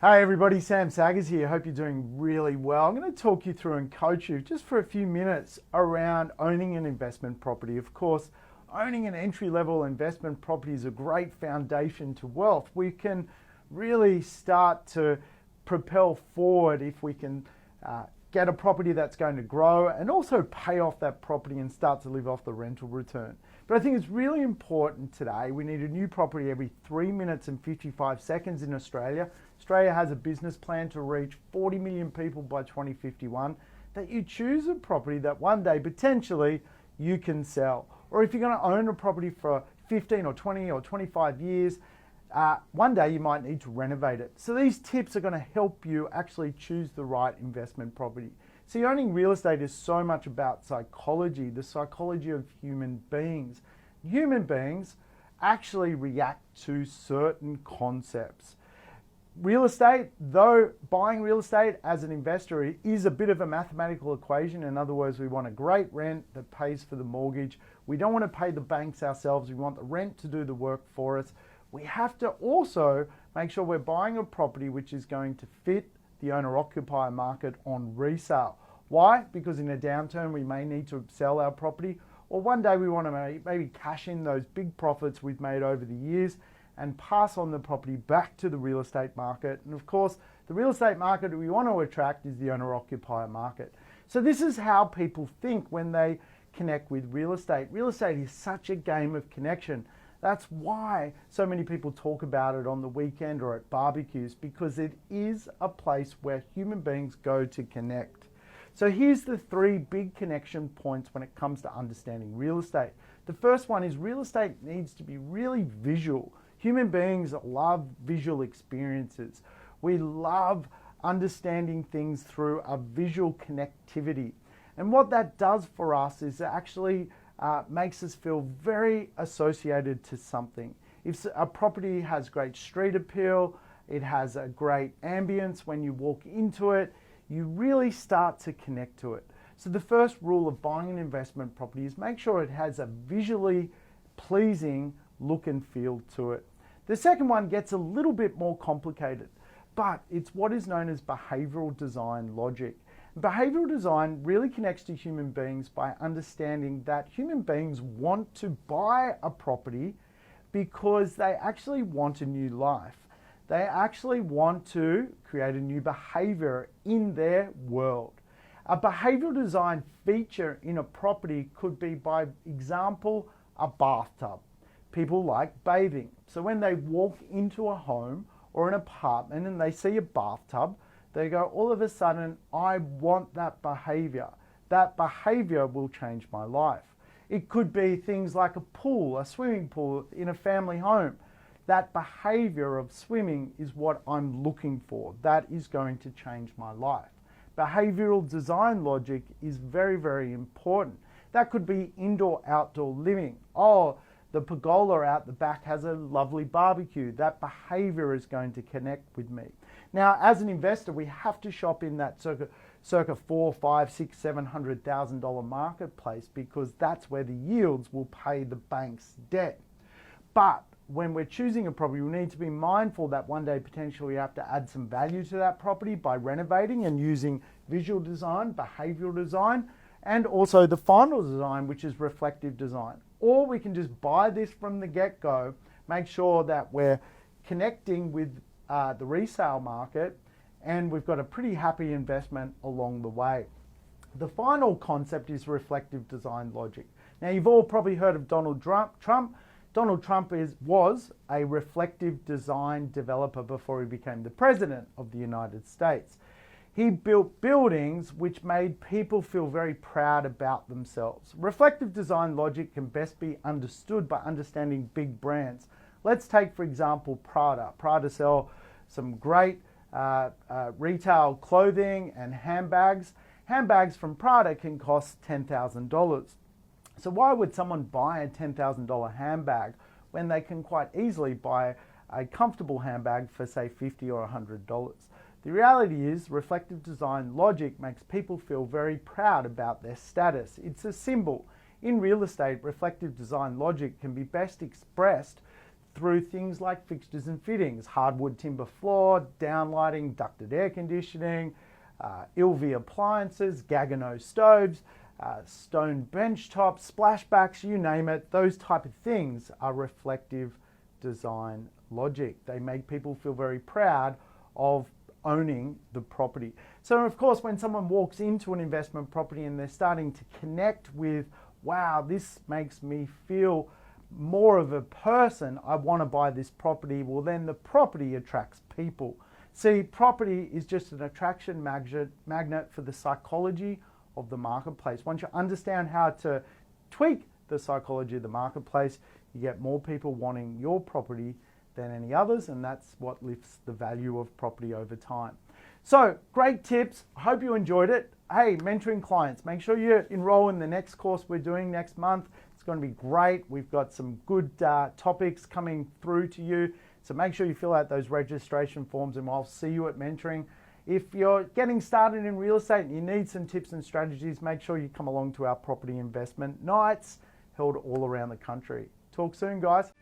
Hey everybody, Sam Saggers here. Hope you're doing really well. I'm going to talk you through and coach you just for a few minutes around owning an investment property. Of course, owning an entry-level investment property is a great foundation to wealth. We can really start to propel forward if we can get a property that's going to grow and also pay off that property and start to live off the rental return. But I think it's really important today. We need a new property every 3 minutes and 55 seconds in Australia. Australia has a business plan to reach 40 million people by 2051, that you choose a property that one day potentially you can sell. Or if you're going to own a property for 15 or 20 or 25 years, one day you might need to renovate it. So these tips are going to help you actually choose the right investment property. See, owning real estate is so much about psychology, the psychology of human beings. Human beings actually react to certain concepts. Real estate, though buying real estate as an investor is a bit of a mathematical equation. In other words, we want a great rent that pays for the mortgage. We don't want to pay the banks ourselves. We want the rent to do the work for us. We have to also make sure we're buying a property which is going to fit the owner-occupier market on resale. Why? Because in a downturn, we may need to sell our property, or one day we want to maybe cash in those big profits we've made over the years and pass on the property back to the real estate market. And of course, the real estate market we want to attract is the owner-occupier market. So this is how people think when they connect with real estate. Real estate is such a game of connection. That's why so many people talk about it on the weekend or at barbecues, because it is a place where human beings go to connect. So here's the 3 big connection points when it comes to understanding real estate. The first one is real estate needs to be really visual. Human beings love visual experiences. We love understanding things through a visual connectivity. And what that does for us is it actually makes us feel very associated to something. If a property has great street appeal, it has a great ambience when you walk into it, you really start to connect to it. So the first rule of buying an investment property is make sure it has a visually pleasing look and feel to it. The second one gets a little bit more complicated, but it's what is known as behavioral design logic. Behavioral design really connects to human beings by understanding that human beings want to buy a property because they actually want a new life. They actually want to create a new behavior in their world. A behavioral design feature in a property could be, by example, a bathtub. People like bathing. So when they walk into a home or an apartment and they see a bathtub, they go, all of a sudden, I want that behavior. That behavior will change my life. It could be things like a pool, a swimming pool in a family home. That behavior of swimming is what I'm looking for. That is going to change my life. Behavioral design logic is very, very important. That could be indoor-outdoor living. Oh, the pergola out the back has a lovely barbecue. That behavior is going to connect with me. Now, as an investor, we have to shop in that circa $400,000, $500,000, $600,000, $700 marketplace, because that's where the yields will pay the bank's debt. But when we're choosing a property, we need to be mindful that one day potentially we have to add some value to that property by renovating and using visual design, behavioral design, and also the final design, which is reflective design. Or we can just buy this from the get-go, make sure that we're connecting with the resale market, and we've got a pretty happy investment along the way. The final concept is reflective design logic. Now, you've all probably heard of Donald Trump. Donald Trump was a reflective design developer before he became the president of the United States. He built buildings which made people feel very proud about themselves. Reflective design logic can best be understood by understanding big brands. Let's take, for example, Prada. Prada sell some great retail clothing and handbags. Handbags from Prada can cost $10,000. So why would someone buy a $10,000 handbag when they can quite easily buy a comfortable handbag for, say, $50 or $100? The reality is, reflective design logic makes people feel very proud about their status. It's a symbol. In real estate, reflective design logic can be best expressed through things like fixtures and fittings, hardwood timber floor, downlighting, ducted air conditioning, Ilvi appliances, Gaggenau stoves, stone bench tops, splashbacks, you name it. Those type of things are reflective design logic. They make people feel very proud of owning the property. So of course, when someone walks into an investment property and they're starting to connect with, wow, this makes me feel more of a person, I want to buy this property, well then the property attracts people. See, property is just an attraction magnet for the psychology of the marketplace. Once you understand how to tweak the psychology of the marketplace, you get more people wanting your property than any others, and that's what lifts the value of property over time. So, great tips. I hope you enjoyed it. Hey, mentoring clients, make sure you enroll in the next course we're doing next month. It's going to be great. We've got some good topics coming through to you. So make sure you fill out those registration forms and I'll see you at mentoring. If you're getting started in real estate and you need some tips and strategies, make sure you come along to our property investment nights held all around the country. Talk soon, guys.